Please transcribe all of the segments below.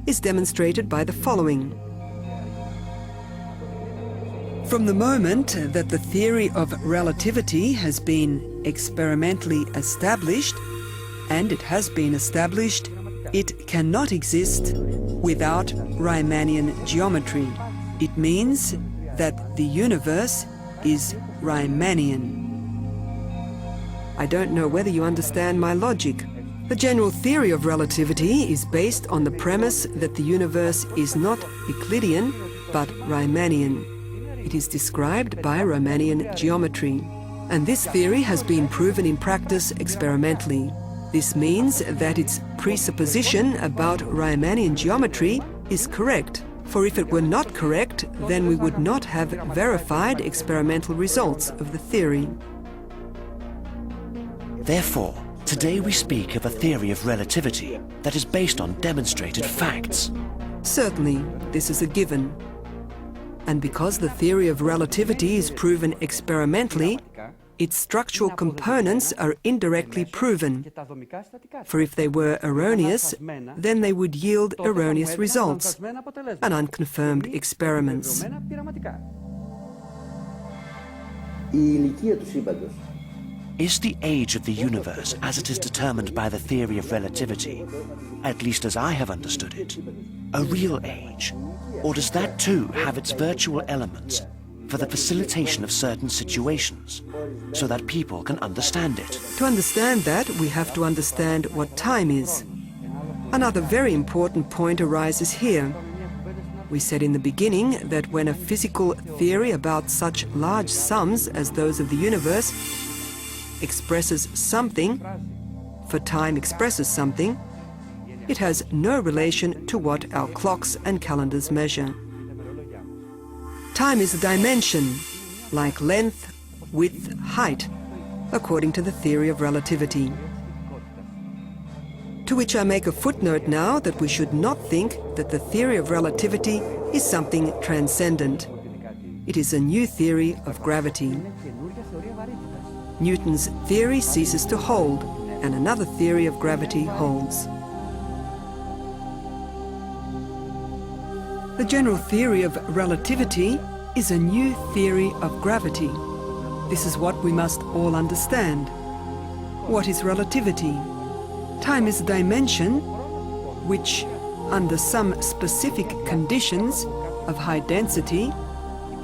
is demonstrated by the following. From the moment that the theory of relativity has been experimentally established, and it has been established, it cannot exist without Riemannian geometry. It means that the universe is Riemannian. I don't know whether you understand my logic. The general theory of relativity is based on the premise that the universe is not Euclidean, but Riemannian. It is described by Riemannian geometry. And this theory has been proven in practice experimentally. This means that its presupposition about Riemannian geometry is correct. For if it were not correct, then we would not have verified experimental results of the theory. Therefore, today we speak of a theory of relativity that is based on demonstrated facts. Certainly, this is a given. And because the theory of relativity is proven experimentally, its structural components are indirectly proven. For if they were erroneous, then they would yield erroneous results and unconfirmed experiments. Is the age of the universe as it is determined by the theory of relativity, at least as I have understood it, a real age? Or does that too have its virtual elements for the facilitation of certain situations, so that people can understand it? To understand that, we have to understand what time is. Another very important point arises here. We said in the beginning that when a physical theory about such large sums as those of the universe expresses something, for time expresses something, it has no relation to what our clocks and calendars measure. Time is a dimension, like length, width, height, according to the theory of relativity. To which I make a footnote now that we should not think that the theory of relativity is something transcendent. It is a new theory of gravity. Newton's theory ceases to hold, and another theory of gravity holds. The general theory of relativity is a new theory of gravity. This is what we must all understand. What is relativity? Time is a dimension which, under some specific conditions of high density,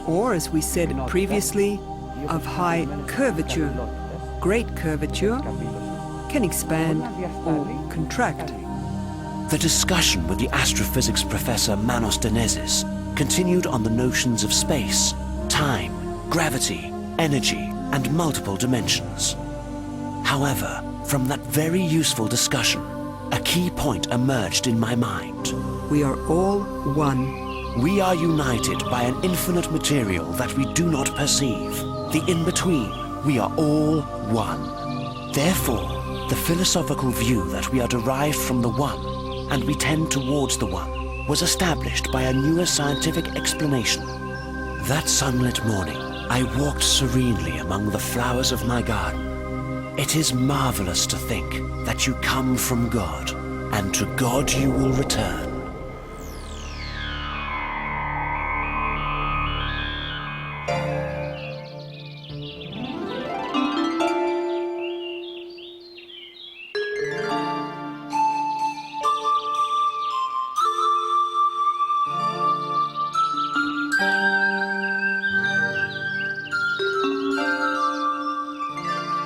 or as we said previously, of high curvature, great curvature, can expand or contract. The discussion with the astrophysics professor Manos Denezis continued on the notions of space, time, gravity, energy, and multiple dimensions. However, from that very useful discussion, a key point emerged in my mind. We are all one. We are united by an infinite material that we do not perceive. The in-between, we are all one. Therefore, the philosophical view that we are derived from the one, and we tend towards the one, was established by a newer scientific explanation. That sunlit morning, I walked serenely among the flowers of my garden. It is marvelous to think that you come from God, and to God you will return.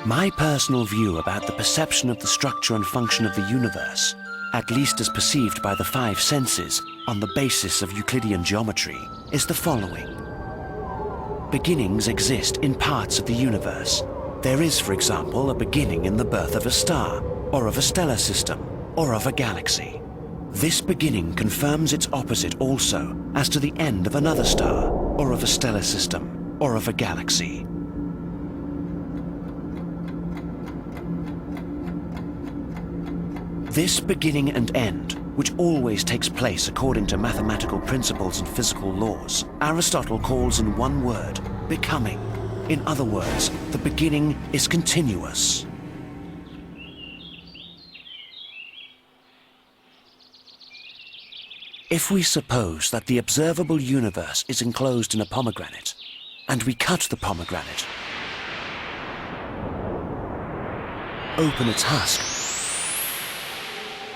My personal view about the perception of the structure and function of the universe, at least as perceived by the five senses on the basis of Euclidean geometry, is the following. Beginnings exist in parts of the universe. There is, for example, a beginning in the birth of a star, or of a stellar system, or of a galaxy. This beginning confirms its opposite also as to the end of another star, or of a stellar system, or of a galaxy. This beginning and end, which always takes place according to mathematical principles and physical laws, Aristotle calls in one word, becoming. In other words, the beginning is continuous. If we suppose that the observable universe is enclosed in a pomegranate, and we cut the pomegranate, open its husk,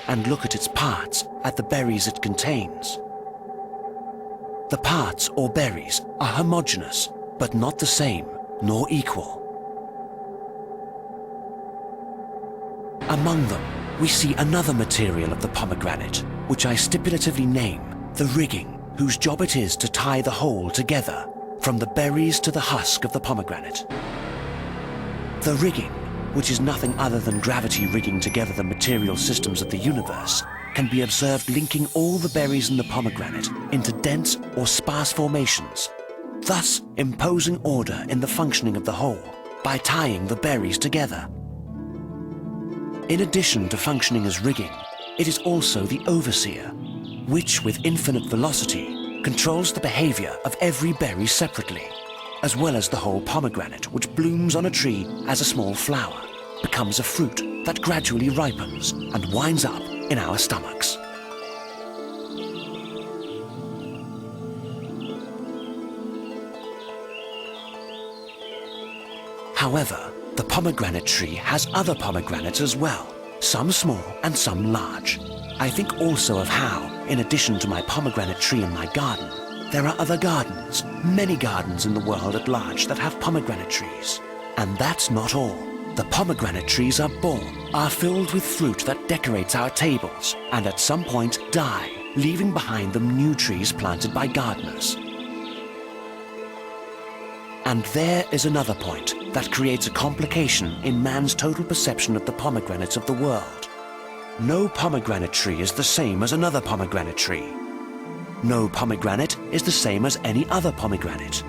and look at its parts, at the berries it contains, the parts or berries are homogeneous, but not the same nor equal. Among them, we see another material of the pomegranate, which I stipulatively name the rigging, whose job it is to tie the whole together, from the berries to the husk of the pomegranate. The rigging, which is nothing other than gravity rigging together the material systems of the universe, can be observed linking all the berries in the pomegranate into dense or sparse formations, thus imposing order in the functioning of the whole by tying the berries together. In addition to functioning as rigging, it is also the overseer, which with infinite velocity controls the behavior of every berry separately, as well as the whole pomegranate, which blooms on a tree as a small flower, becomes a fruit that gradually ripens and winds up in our stomachs. However, the pomegranate tree has other pomegranates as well, some small and some large. I think also of how, in addition to my pomegranate tree in my garden, there are other gardens, many gardens in the world at large that have pomegranate trees. And that's not all. The pomegranate trees are born, are filled with fruit that decorates our tables, and at some point die, leaving behind them new trees planted by gardeners. And there is another point that creates a complication in man's total perception of the pomegranates of the world. No pomegranate tree is the same as another pomegranate tree. No pomegranate is the same as any other pomegranate.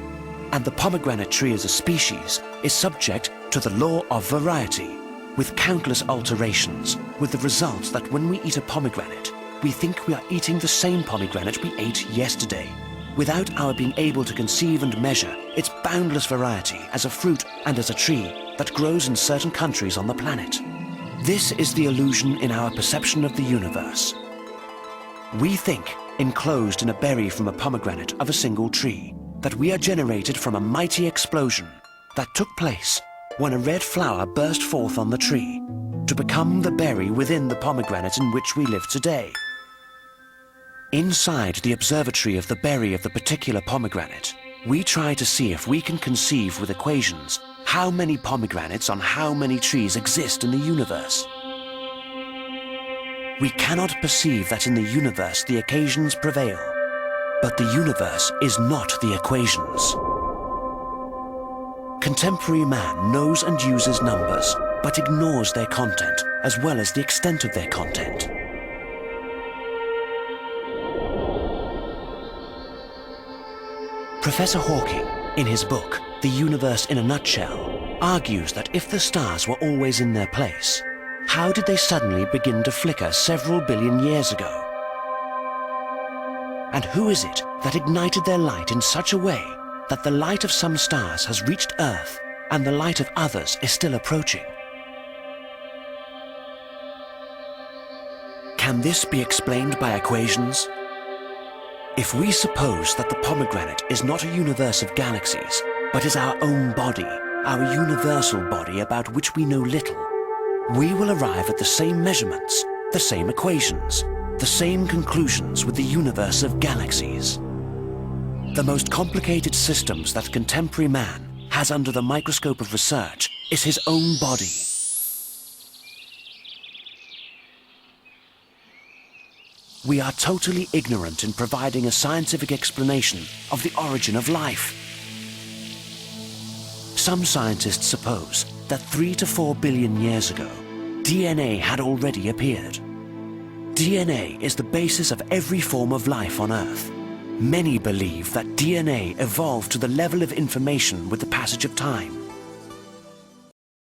And the pomegranate tree as a species is subject to the law of variety, with countless alterations, with the result that when we eat a pomegranate, we think we are eating the same pomegranate we ate yesterday, without our being able to conceive and measure its boundless variety as a fruit and as a tree that grows in certain countries on the planet. This is the illusion in our perception of the universe. We think, enclosed in a berry from a pomegranate of a single tree, that we are generated from a mighty explosion that took place when a red flower burst forth on the tree to become the berry within the pomegranate in which we live today. Inside the observatory of the berry of the particular pomegranate, we try to see if we can conceive with equations how many pomegranates on how many trees exist in the universe. We cannot perceive that in the universe the equations prevail, but the universe is not the equations. Contemporary man knows and uses numbers, but ignores their content as well as the extent of their content. Professor Hawking, in his book, The Universe in a Nutshell, argues that if the stars were always in their place, how did they suddenly begin to flicker several billion years ago? And who is it that ignited their light in such a way that the light of some stars has reached Earth and the light of others is still approaching? Can this be explained by equations? If we suppose that the pomegranate is not a universe of galaxies, but is our own body, our universal body about which we know little, we will arrive at the same measurements, the same equations, the same conclusions with the universe of galaxies. The most complicated systems that contemporary man has under the microscope of research is his own body. We are totally ignorant in providing a scientific explanation of the origin of life. Some scientists suppose that 3 to 4 billion years ago, DNA had already appeared. DNA is the basis of every form of life on Earth. Many believe that DNA evolved to the level of information with the passage of time,